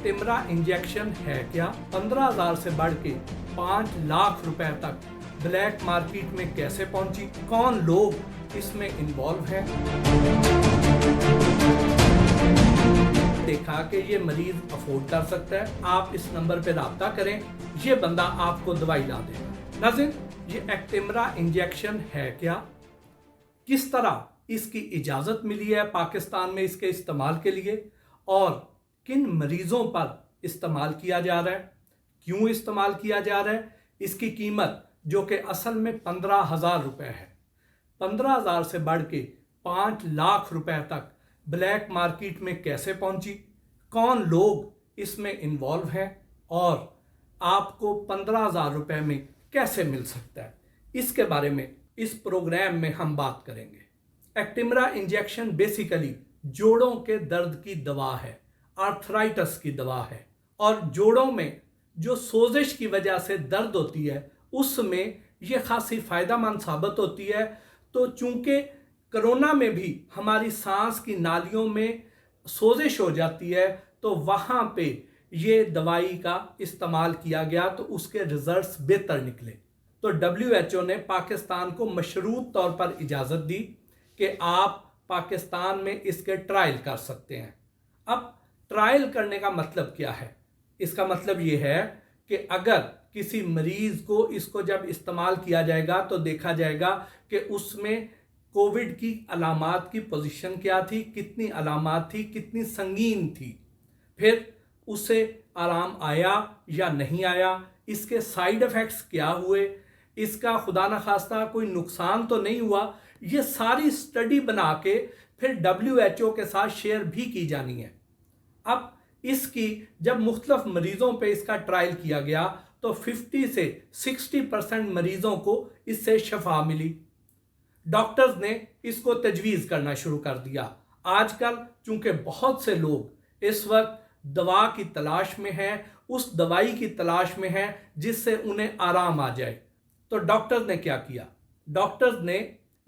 एक्टिमरा injection है क्या? 15,000 से बढ़ के 5 लाख रुपए तक ब्लैक मार्केट में कैसे पहुंची? कौन लोग इसमें इन्वॉल्व हैं? देखा कि ये मरीज अफोर्ड कर सकता है, आप इस नंबर पे राब्ता करें, ये बंदा आपको दवाई ला देगा। नाज़रीन, ये एक्टिमरा इंजेक्शन है क्या? किस तरह इसकी इजाज़त मिली है पाकिस्तान में इसके इस्तेमाल के लिए और किन मरीजों पर इस्तेमाल किया जा रहा है, क्यों इस्तेमाल किया जा रहा है, इसकी कीमत जो कि असल में 15,000 रुपये है, 15,000 से बढ़ के 5 लाख रुपए तक ब्लैक मार्केट में कैसे पहुंची, कौन लोग इसमें इन्वॉल्व हैं और आपको 15,000 रुपये में कैसे मिल सकता है, इसके बारे में इस प्रोग्राम में हम बात करेंगे। एक्टिमरा इंजेक्शन बेसिकली जोड़ों के दर्द की दवा है, आर्थराइटिस की दवा है, और जोड़ों में जो सोजिश की वजह से दर्द होती है उसमें ये खासी फ़ायदेमंद साबित होती है। तो चूंकि कोरोना में भी हमारी सांस की नालियों में सोजिश हो जाती है तो वहाँ पे ये दवाई का इस्तेमाल किया गया तो उसके रिजल्ट्स बेहतर निकले। तो WHO ने पाकिस्तान को मशरूत तौर पर इजाज़त दी कि आप पाकिस्तान में इसके ट्रायल कर सकते हैं। अब ट्रायल करने का मतलब क्या है? इसका मतलब ये है कि अगर किसी मरीज को इसको जब इस्तेमाल किया जाएगा तो देखा जाएगा कि उसमें कोविड की अलामात की पोजीशन क्या थी, कितनी अलामात थी, कितनी संगीन थी, फिर उसे आराम आया या नहीं आया, इसके साइड इफ़ेक्ट्स क्या हुए, इसका खुदा न खास्ता कोई नुकसान तो नहीं हुआ। ये सारी स्टडी बना के फिर WHO के साथ शेयर भी की जानी है। अब इसकी जब मुख्तलिफ मरीज़ों पे इसका ट्रायल किया गया तो 50 से 60% मरीज़ों को इससे शफा मिली। डॉक्टर्स ने इसको तजवीज़ करना शुरू कर दिया। आजकल चूंकि बहुत से लोग इस वक्त दवा की तलाश में हैं, उस दवाई की तलाश में हैं जिससे उन्हें आराम आ जाए, तो डॉक्टर्स ने क्या किया? डॉक्टर्स ने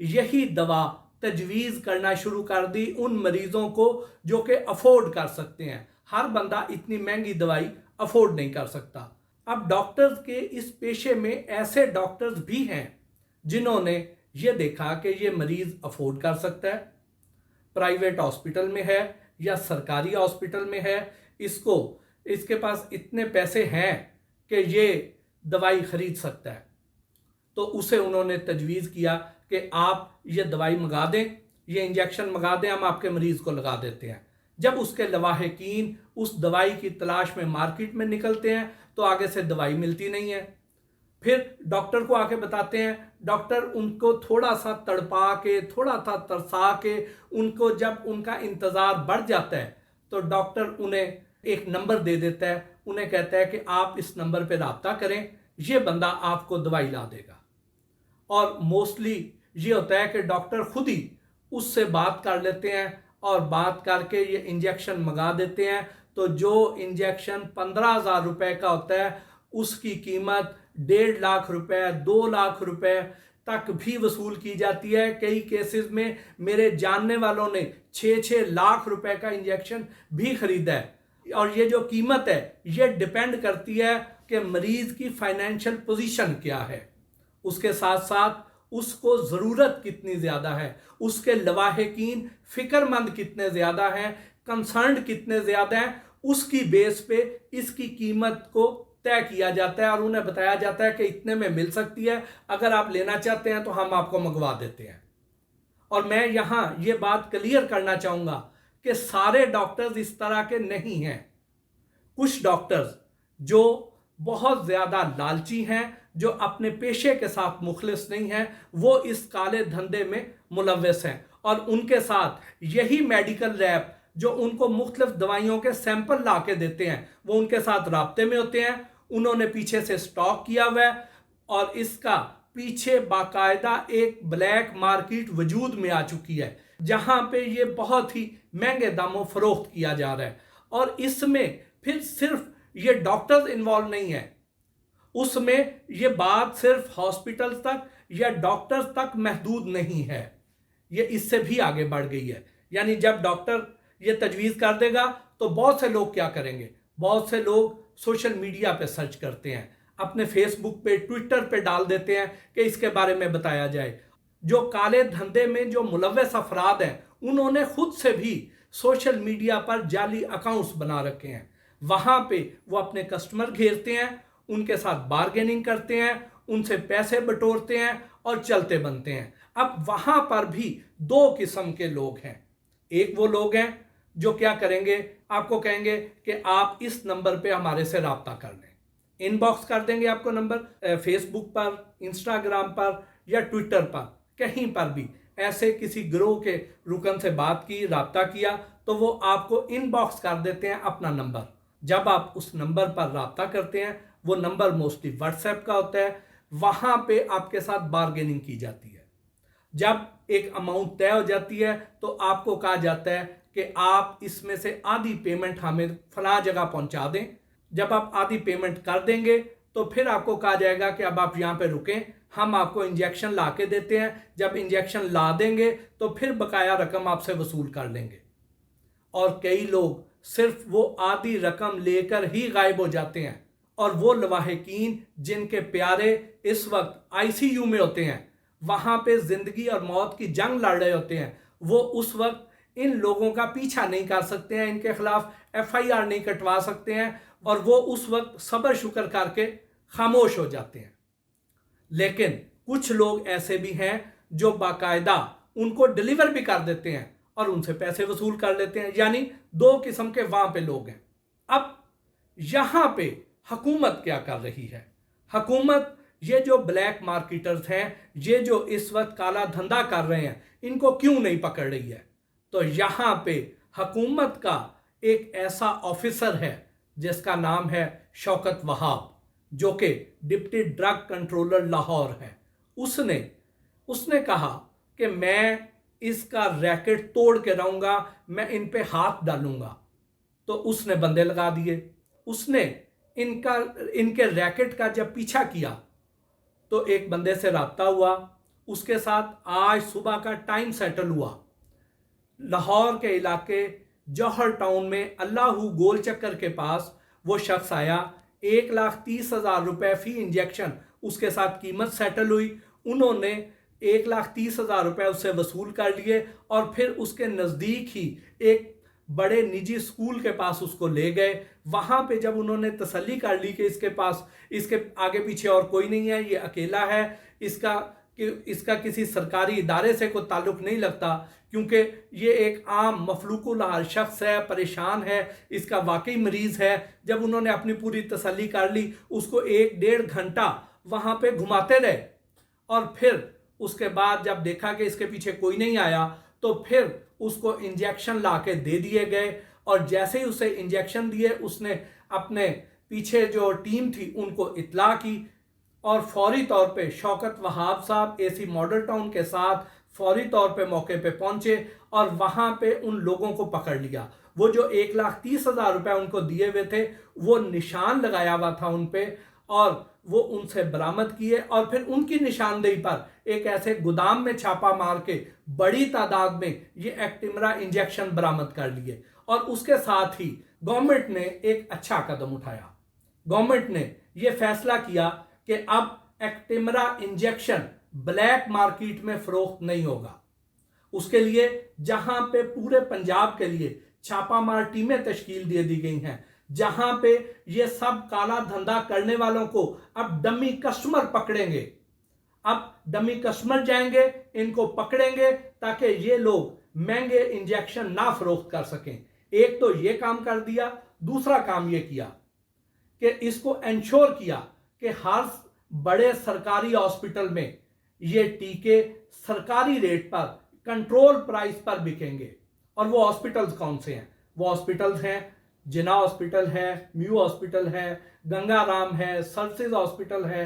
यही दवा तजवीज़ करना शुरू कर दी उन मरीज़ों को जो कि अफोर्ड कर सकते हैं। हर बंदा इतनी महंगी दवाई अफोर्ड नहीं कर सकता। अब डॉक्टर्स के इस पेशे में ऐसे डॉक्टर्स भी हैं जिन्होंने ये देखा कि ये मरीज़ अफोर्ड कर सकता है, प्राइवेट हॉस्पिटल में है या सरकारी हॉस्पिटल में है, इसके पास इतने पैसे हैं कि ये दवाई खरीद सकता है, तो उसे उन्होंने तजवीज़ किया कि आप ये दवाई मंगा दें, ये इंजेक्शन मंगा दें, हम आपके मरीज़ को लगा देते हैं। जब उसके लवाहिकीन उस दवाई की तलाश में मार्केट में निकलते हैं तो आगे से दवाई मिलती नहीं है, फिर डॉक्टर को आके बताते हैं, डॉक्टर उनको थोड़ा सा तड़पा के, थोड़ा सा तरसा के, उनको जब उनका इंतज़ार बढ़ जाता है तो डॉक्टर उन्हें एक नंबर दे देता है, उन्हें कहता है कि आप इस नंबर पे राब्ता करें, ये बंदा आपको दवाई ला देगा। और मोस्टली ये होता है कि डॉक्टर खुद ही उससे बात कर लेते हैं और बात करके ये इंजेक्शन मंगा देते हैं। तो जो इंजेक्शन 15,000 रुपये का होता है उसकी कीमत 1.5 लाख रुपए, 2 लाख रुपए तक भी वसूल की जाती है। कई केसेस में मेरे जानने वालों ने 6-6 लाख रुपए का इंजेक्शन भी खरीदा है। और ये जो कीमत है ये डिपेंड करती है कि मरीज की फाइनेंशियल पोजीशन क्या है, उसके साथ साथ उसको ज़रूरत कितनी ज़्यादा है, उसके लवाहिकीन फ़िक्रमंद कितने ज़्यादा हैं, कंसर्न्ड कितने ज़्यादा हैं, उसकी बेस पे इसकी कीमत को तय किया जाता है और उन्हें बताया जाता है कि इतने में मिल सकती है, अगर आप लेना चाहते हैं तो हम आपको मंगवा देते हैं। और मैं यहाँ ये बात क्लियर करना चाहूँगा कि सारे डॉक्टर्स इस तरह के नहीं हैं। कुछ डॉक्टर्स जो बहुत ज़्यादा लालची हैं, जो अपने पेशे के साथ मुखलिस नहीं हैं, वो इस काले धंधे में मुलव्वस हैं और उनके साथ यही मेडिकल रैप जो उनको मुख्तलिफ दवाइयों के सैंपल ला के देते हैं वो उनके साथ राब्ते में होते हैं। उन्होंने पीछे से स्टॉक किया हुआ है और इसका पीछे बाकायदा एक ब्लैक मार्केट वजूद में आ चुकी है जहां पे ये बहुत ही महंगे दामों फरोख्त किया जा रहा है। और इसमें फिर सिर्फ ये डॉक्टर्स इन्वॉल्व नहीं है, उसमें ये बात सिर्फ हॉस्पिटल्स तक या डॉक्टर्स तक महदूद नहीं है, ये इससे भी आगे बढ़ गई है। यानी जब डॉक्टर ये तजवीज़ कर देगा तो बहुत से लोग क्या करेंगे, बहुत से लोग सोशल मीडिया पे सर्च करते हैं, अपने फेसबुक पे, ट्विटर पे डाल देते हैं कि इसके बारे में बताया जाए। जो काले धंधे में जो मुलव्वस अफराद हैं, उन्होंने खुद से भी सोशल मीडिया पर जाली अकाउंट्स बना रखे हैं। वहां पे वो अपने कस्टमर घेरते हैं, उनके साथ बार्गेनिंग करते हैं, उनसे पैसे बटोरते हैं और चलते बनते हैं। अब वहां पर भी दो किस्म के लोग हैं। एक वो लोग हैं जो क्या करेंगे, आपको कहेंगे कि आप इस नंबर पे हमारे से राब्ता कर लें, इनबॉक्स कर देंगे आपको नंबर, फेसबुक पर, इंस्टाग्राम पर या ट्विटर पर, कहीं पर भी ऐसे किसी ग्रोह के रुकन से बात की, राब्ता किया, तो वो आपको इनबॉक्स कर देते हैं अपना नंबर। जब आप उस नंबर पर राब्ता करते हैं, वो नंबर मोस्टली व्हाट्सएप का होता है, वहां पे आपके साथ बार्गेनिंग की जाती है। जब एक अमाउंट तय हो जाती है तो आपको कहा जाता है कि आप इसमें से आधी पेमेंट हमें फला जगह पहुंचा दें। जब आप आधी पेमेंट कर देंगे तो फिर आपको कहा जाएगा कि अब आप यहाँ पे रुकें, हम आपको इंजेक्शन ला के देते हैं। जब इंजेक्शन ला देंगे तो फिर बकाया रकम आपसे वसूल कर लेंगे। और कई लोग सिर्फ वो आधी रकम लेकर ही गायब हो जाते हैं। और वो लवाहिकीन जिनके प्यारे इस वक्त आईसीयू में होते हैं, वहां पे जिंदगी और मौत की जंग लड़ रहे होते हैं, वो उस वक्त इन लोगों का पीछा नहीं कर सकते हैं, इनके खिलाफ एफआईआर नहीं कटवा सकते हैं, और वो उस वक्त सब्र शुक्र करके खामोश हो जाते हैं। लेकिन कुछ लोग ऐसे भी हैं जो बाकायदा उनको डिलीवर भी कर देते हैं और उनसे पैसे वसूल कर लेते हैं। यानी दो किस्म के वहां पे लोग हैं। अब यहां पे हुकूमत क्या कर रही है? हुकूमत ये जो ब्लैक मार्केटर्स हैं, ये जो इस वक्त काला धंधा कर रहे हैं, इनको क्यों नहीं पकड़ रही है? तो यहां पे हुकूमत का एक ऐसा ऑफिसर है जिसका नाम है शौकत वहाब, जो कि डिप्टी ड्रग कंट्रोलर लाहौर है। उसने कहा कि मैं इसका रैकेट तोड़ के रहूंगा, मैं इन पे हाथ डालूंगा। तो उसने बंदे लगा दिए। उसने इनके रैकेट का जब पीछा किया तो एक बंदे से राब्ता हुआ, उसके साथ आज सुबह का टाइम सेटल हुआ। लाहौर के इलाके जौहर टाउन में अल्लाहू गोल चक्कर के पास वो शख्स आया। 1,30,000 रुपए फी इंजेक्शन उसके साथ कीमत सेटल हुई। उन्होंने 1,30,000 रुपए उससे वसूल कर लिए और फिर उसके नज़दीक ही एक बड़े निजी स्कूल के पास उसको ले गए। वहां पे जब उन्होंने तसल्ली कर ली कि इसके आगे पीछे और कोई नहीं है, ये अकेला है, इसका किसी सरकारी इदारे से कोई ताल्लुक नहीं लगता, क्योंकि ये एक आम मफलूकुल हाल शख्स है, परेशान है, इसका वाकई मरीज है। जब उन्होंने अपनी पूरी तसल्ली कर ली, उसको 1-1.5 घंटा वहां पे घुमाते रहे और फिर उसके बाद जब देखा कि इसके पीछे कोई नहीं आया तो फिर उसको इंजेक्शन ला के दे दिए गए। और जैसे ही उसे इंजेक्शन दिए, उसने अपने पीछे जो टीम थी उनको इत्ला की और फौरी तौर पे शौकत वहाब साहब एसी मॉडल टाउन के साथ फौरी तौर पे मौके पे पहुंचे और वहां पे उन लोगों को पकड़ लिया। वो जो 1,30,000 रुपए उनको दिए हुए थे, वो निशान लगाया हुआ था उन पे, और वो उनसे बरामद किए और फिर उनकी निशानदेही पर एक ऐसे गोदाम में छापा मार के बड़ी तादाद में ये एक्टिमरा इंजेक्शन बरामद कर लिए। और उसके साथ ही गवर्नमेंट ने एक अच्छा कदम उठाया। गवर्नमेंट ने ये फैसला किया कि अब एक्टिमरा इंजेक्शन ब्लैक मार्केट में फरोख्त नहीं होगा। उसके लिए जहां पे पूरे पंजाब के लिए छापामार टीमें तश्कील दे दी गई हैं, जहां पे ये सब काला धंधा करने वालों को अब डमी कस्टमर पकड़ेंगे। अब डमी कस्टमर जाएंगे, इनको पकड़ेंगे ताकि ये लोग महंगे इंजेक्शन ना फरोख्त कर सकें। एक तो ये काम कर दिया। दूसरा काम ये किया कि इसको इंश्योर किया कि हर बड़े सरकारी हॉस्पिटल में ये टीके सरकारी रेट पर, कंट्रोल प्राइस पर बिकेंगे। और वो हॉस्पिटल्स कौन से हैं? वो हॉस्पिटल्स हैं, जिना हॉस्पिटल है, म्यू हॉस्पिटल है, गंगाराम है, सर्विसेज हॉस्पिटल है,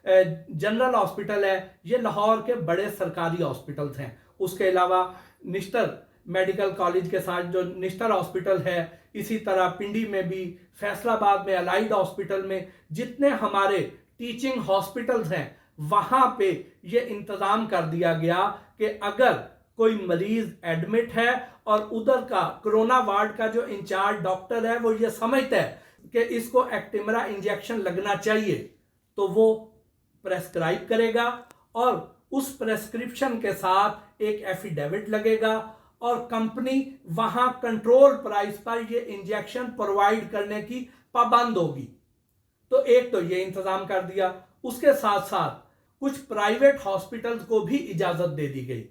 जनरल हॉस्पिटल है। ये लाहौर के बड़े सरकारी हॉस्पिटल्स हैं। उसके अलावा निश्तर मेडिकल कॉलेज के साथ जो निश्तर हॉस्पिटल है, इसी तरह पिंडी में भी, फैसलाबाद में अलाइड हॉस्पिटल में, जितने हमारे टीचिंग हॉस्पिटल्स हैं, वहां पे ये इंतजाम कर दिया गया कि अगर कोई मरीज एडमिट है और उधर का कोरोना वार्ड का जो इंचार्ज डॉक्टर है वो ये समझता है कि इसको एक्टिमरा इंजेक्शन लगना चाहिए, तो वो प्रेस्क्राइब करेगा और उस प्रेस्क्रिप्शन के साथ एक एफिडेविट लगेगा और कंपनी वहां कंट्रोल प्राइस पर ये इंजेक्शन प्रोवाइड करने की पाबंद होगी। तो एक तो ये इंतजाम कर दिया। उसके साथ साथ कुछ प्राइवेट हॉस्पिटल्स को भी इजाजत दे दी गई।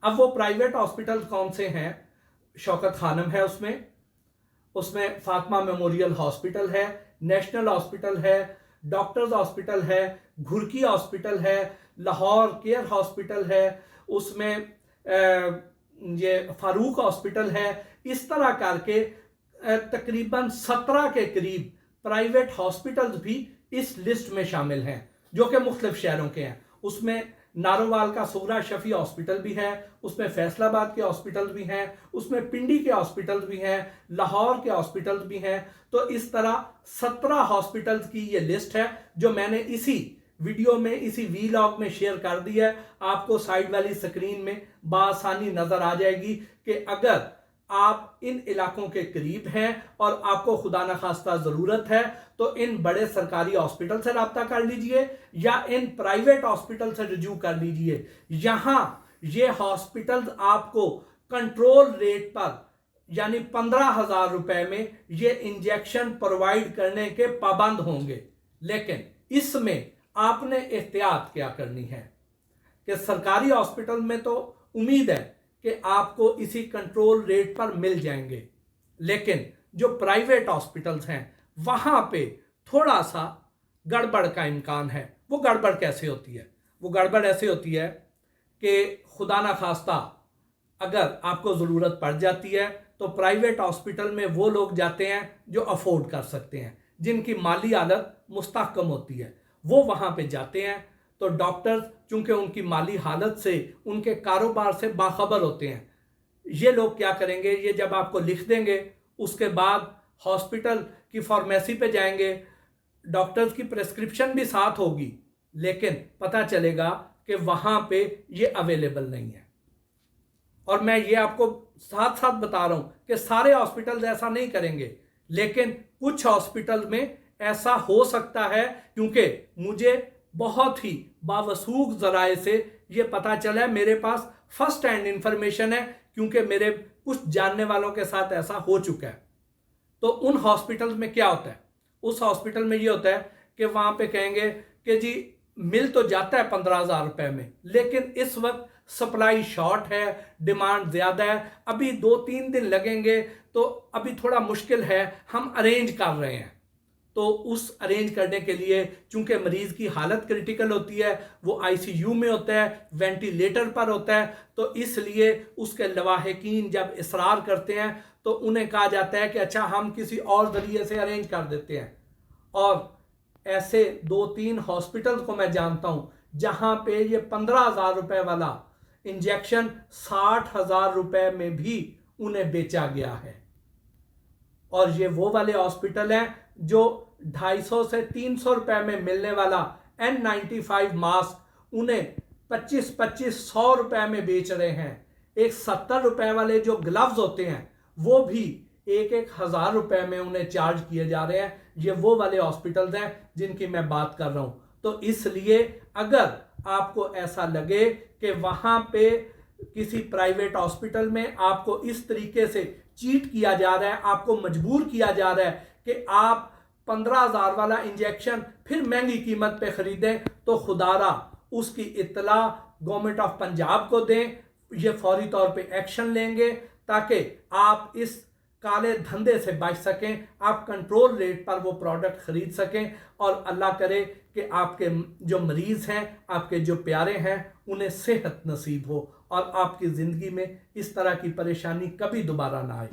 अब वो प्राइवेट हॉस्पिटल कौन से हैं? शौकत खानम है उसमें फातिमा मेमोरियल हॉस्पिटल है, नेशनल हॉस्पिटल है, डॉक्टर्स हॉस्पिटल है, घुरकी हॉस्पिटल है, लाहौर केयर हॉस्पिटल है, उसमें ये फारूक हॉस्पिटल है। इस तरह करके तकरीबन 17 के करीब प्राइवेट हॉस्पिटल्स भी इस लिस्ट में शामिल हैं जो कि मुख्तलिफ शहरों के हैं। उसमें नारोवाल का सुगरा शफी हॉस्पिटल भी है, उसमें फैसलाबाद के हॉस्पिटल भी हैं, उसमें पिंडी के हॉस्पिटल भी हैं, लाहौर के हॉस्पिटल भी हैं। तो इस तरह 17 हॉस्पिटल्स की ये लिस्ट है जो मैंने इसी वीडियो में, इसी वीलॉग में शेयर कर दी है। आपको साइड वाली स्क्रीन में बासानी नजर आ जाएगी कि अगर आप इन इलाकों के करीब हैं और आपको खुदा न खास्ता जरूरत है तो इन बड़े सरकारी हॉस्पिटल से रब्ता कर लीजिए या इन प्राइवेट हॉस्पिटल से रजू कर लीजिए। यहां ये हॉस्पिटल्स आपको कंट्रोल रेट पर यानी 15,000 रुपए में ये इंजेक्शन प्रोवाइड करने के पाबंद होंगे। लेकिन इसमें आपने एहतियात क्या करनी है कि सरकारी हॉस्पिटल में तो उम्मीद है कि आपको इसी कंट्रोल रेट पर मिल जाएंगे, लेकिन जो प्राइवेट हॉस्पिटल्स हैं वहां पे थोड़ा सा गड़बड़ का इम्कान है। वो गड़बड़ कैसे होती है? वो गड़बड़ ऐसे होती है कि खुदा ना खास्ता अगर आपको ज़रूरत पड़ जाती है तो प्राइवेट हॉस्पिटल में वो लोग जाते हैं जो अफोर्ड कर सकते हैं, जिनकी माली हालत मुस्तहकम होती है, वो वहां पे जाते हैं। तो डॉक्टर्स चूंकि उनकी माली हालत से, उनके कारोबार से बाखबर होते हैं, ये लोग क्या करेंगे, ये जब आपको लिख देंगे उसके बाद हॉस्पिटल की फार्मेसी पे जाएंगे, डॉक्टर्स की प्रेस्क्रिप्शन भी साथ होगी, लेकिन पता चलेगा कि वहां पे ये अवेलेबल नहीं है। और मैं ये आपको साथ साथ बता रहा हूं कि सारे हॉस्पिटल ऐसा नहीं करेंगे, लेकिन कुछ हॉस्पिटल में ऐसा हो सकता है, क्योंकि मुझे बहुत ही बावसूख जराए से ये पता चला है, मेरे पास फर्स्ट हैंड इंफॉर्मेशन है, क्योंकि मेरे कुछ जानने वालों के साथ ऐसा हो चुका है। तो उन हॉस्पिटल में क्या होता है, उस हॉस्पिटल में ये होता है कि वहां पे कहेंगे कि जी मिल तो जाता है 15,000 रुपए में, लेकिन इस वक्त सप्लाई शॉर्ट है, डिमांड ज्यादा है, अभी 2-3 दिन लगेंगे, तो अभी थोड़ा मुश्किल है, हम अरेंज कर रहे हैं। तो उस अरेंज करने के लिए चूंकि मरीज की हालत क्रिटिकल होती है, वो आईसीयू में होता है, वेंटिलेटर पर होता है, तो इसलिए उसके लवाहिकीन जब इसरार करते हैं तो उन्हें कहा जाता है कि अच्छा हम किसी और जरिए से अरेंज कर देते हैं। और ऐसे 2-3 हॉस्पिटल को मैं जानता हूं जहां पे ये 15,000 रुपए वाला इंजेक्शन 60,000 रुपए में भी उन्हें बेचा गया है। और ये वो वाले हॉस्पिटल हैं जो 250 से 300 रुपए में मिलने वाला N95 मास्क उन्हें 25-25-100 रुपए में बेच रहे हैं। एक 70 रुपए वाले जो ग्लव्स होते हैं वो भी 1,000 रुपए में उन्हें चार्ज किए जा रहे हैं। ये वो वाले हॉस्पिटल्स हैं जिनकी मैं बात कर रहा हूं। तो इसलिए अगर आपको ऐसा लगे कि वहां पे किसी प्राइवेट हॉस्पिटल में आपको इस तरीके से चीट किया जा रहा है, आपको मजबूर किया जा रहा है कि आप 15,000 वाला इंजेक्शन फिर महंगी कीमत पे खरीदें, तो खुदारा उसकी इत्तला गवर्नमेंट ऑफ पंजाब को दें। ये फौरी तौर पे एक्शन लेंगे ताकि आप इस काले धंधे से बच सकें, आप कंट्रोल रेट पर वो प्रोडक्ट खरीद सकें, और अल्लाह करे कि आपके जो मरीज हैं, आपके जो प्यारे हैं, उन्हें सेहत नसीब हो और आपकी ज़िंदगी में इस तरह की परेशानी कभी दोबारा ना आए।